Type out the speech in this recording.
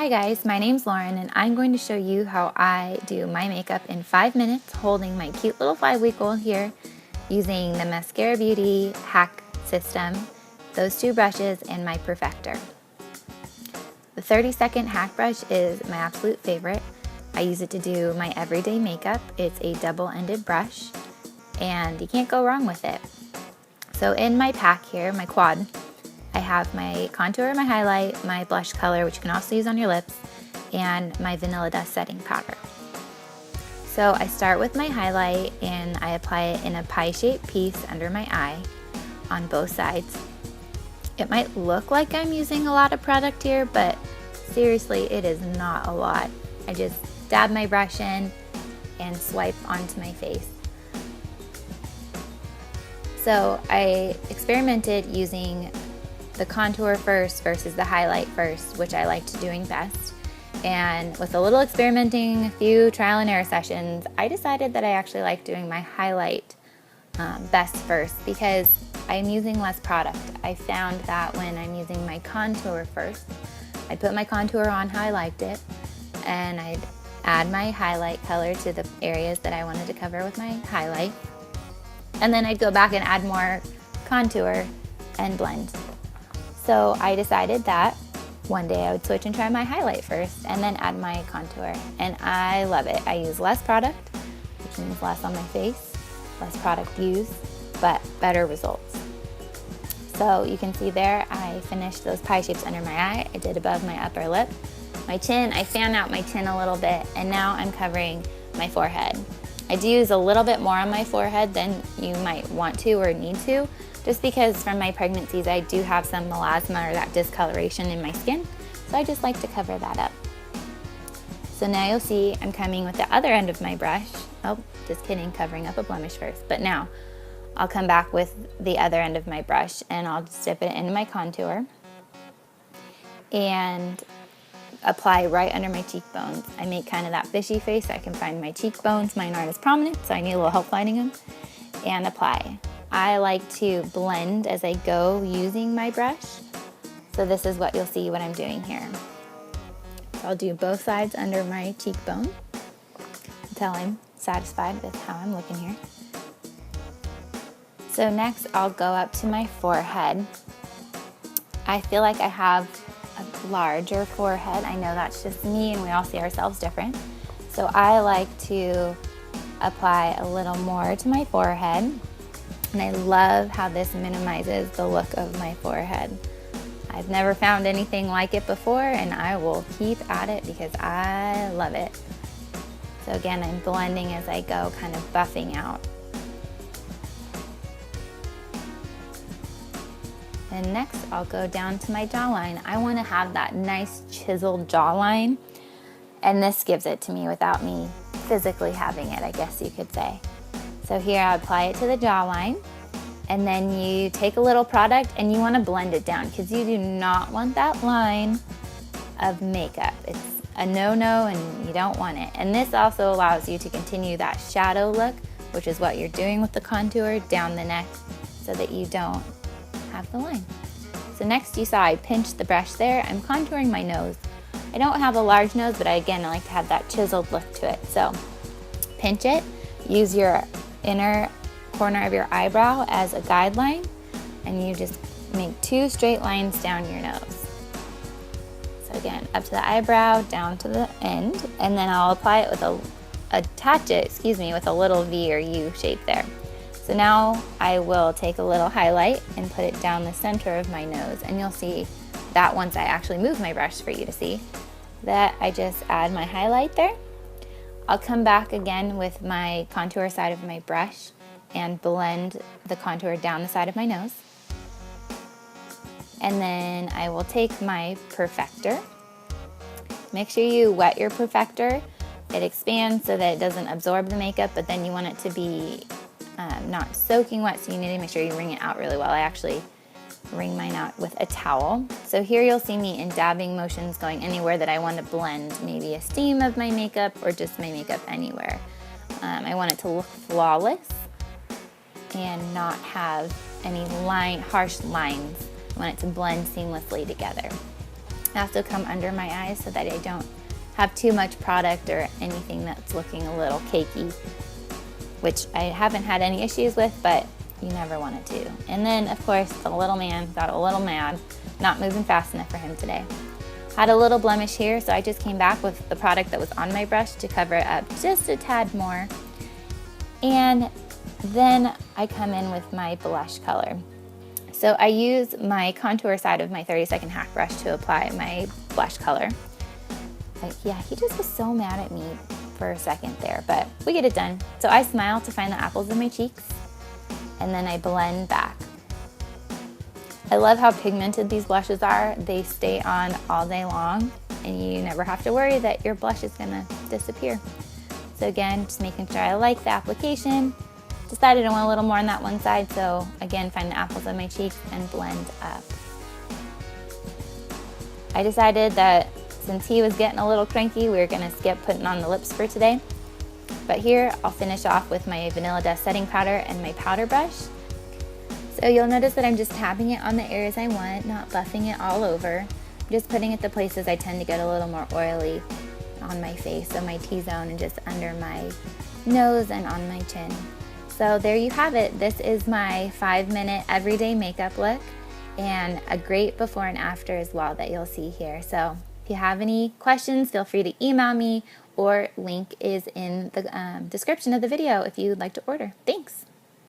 Hi guys, my name's Lauren and I'm going to show you how I do my makeup in 5 minutes holding my cute little 5-week-old here using the Maskcara Beauty HAC system, those two brushes, and my Perfector. The 30-second HAC brush is my absolute favorite. I use it to do my everyday makeup. It's a double-ended brush and you can't go wrong with it. So in my pack here, my quad, I have my contour, my highlight, my blush color, which you can also use on your lips, and my Vanilla Dust setting powder. So I start with my highlight and I apply it in a pie-shaped piece under my eye on both sides. It might look like I'm using a lot of product here, but seriously, it is not a lot. I just dab my brush in and swipe onto my face. So I experimented using the contour first versus the highlight first, which I liked doing best. And with a little experimenting, a few trial and error sessions, I decided that I actually like doing my highlight best first because I'm using less product. I found that when I'm using my contour first, I'd put my contour on how I liked it, and I'd add my highlight color to the areas that I wanted to cover with my highlight. And then I'd go back and add more contour and blend. So I decided that one day I would switch and try my highlight first and then add my contour. And I love it. I use less product, which means less on my face, less product used, but better results. So you can see there, I finished those pie shapes under my eye. I did above my upper lip. My chin, I fan out my chin a little bit, and now I'm covering my forehead. I do use a little bit more on my forehead than you might want to or need to, just because from my pregnancies I do have some melasma or that discoloration in my skin, so I just like to cover that up. So now you'll see I'm coming with the other end of my brush. Oh, just kidding, covering up a blemish first. But now I'll come back with the other end of my brush and I'll just dip it into my contour and apply right under my cheekbones. I make kind of that fishy face. I can find my cheekbones. Mine aren't as prominent, so I need a little help finding them. And apply. I like to blend as I go using my brush. So this is what you'll see what I'm doing here. So I'll do both sides under my cheekbone until I'm satisfied with how I'm looking here. So next I'll go up to my forehead. I feel like I have a larger forehead. I know that's just me and we all see ourselves different. So I like to apply a little more to my forehead. And I love how this minimizes the look of my forehead. I've never found anything like it before, and I will keep at it because I love it. So again, I'm blending as I go, kind of buffing out. And next, I'll go down to my jawline. I want to have that nice chiseled jawline, and this gives it to me without me physically having it, I guess you could say. So here I apply it to the jawline, and then you take a little product and you want to blend it down because you do not want that line of makeup. It's a no-no and you don't want it. And this also allows you to continue that shadow look, which is what you're doing with the contour down the neck so that you don't have the line. So next you saw I pinched the brush there. I'm contouring my nose. I don't have a large nose, but I like to have that chiseled look to it. So pinch it. Use your inner corner of your eyebrow as a guideline, and you just make 2 straight lines down your nose. So again, up to the eyebrow, down to the end, and then I'll apply it with attach it with a little V or U shape there. So now I will take a little highlight and put it down the center of my nose, and you'll see that once I actually move my brush for you to see that I just add my highlight there. I'll come back again with my contour side of my brush and blend the contour down the side of my nose. And then I will take my Perfector. Make sure you wet your Perfector. It expands so that it doesn't absorb the makeup, but then you want it to be not soaking wet, so you need to make sure you wring it out really well. I actually wring mine out with a towel. So here you'll see me in dabbing motions going anywhere that I want to blend, maybe a steam of my makeup or just my makeup anywhere. I want it to look flawless and not have any harsh lines. I want it to blend seamlessly together. I also come under my eyes so that I don't have too much product or anything that's looking a little cakey, which I haven't had any issues with, but you never want it to. And then, of course, the little man got a little mad, not moving fast enough for him today. Had a little blemish here, so I just came back with the product that was on my brush to cover it up just a tad more. And then I come in with my blush color. So I use my contour side of my 30-second hack brush to apply my blush color. Yeah, he just was so mad at me for a second there, but we get it done. So I smile to find the apples in my cheeks, and then I blend back. I love how pigmented these blushes are. They stay on all day long, and you never have to worry that your blush is gonna disappear. So again, just making sure I like the application. Decided I want a little more on that one side, so again, find the apples on my cheeks and blend up. I decided that since he was getting a little cranky, we were gonna skip putting on the lips for today. But here, I'll finish off with my Vanilla Dust setting powder and my powder brush. So you'll notice that I'm just tapping it on the areas I want, not buffing it all over. I'm just putting it the places I tend to get a little more oily on my face, so my T-zone and just under my nose and on my chin. So there you have it. This is my 5-minute everyday makeup look, and a great before and after as well that you'll see here. So if you have any questions, feel free to email me, or link is in the description of the video if you'd like to order. Thanks.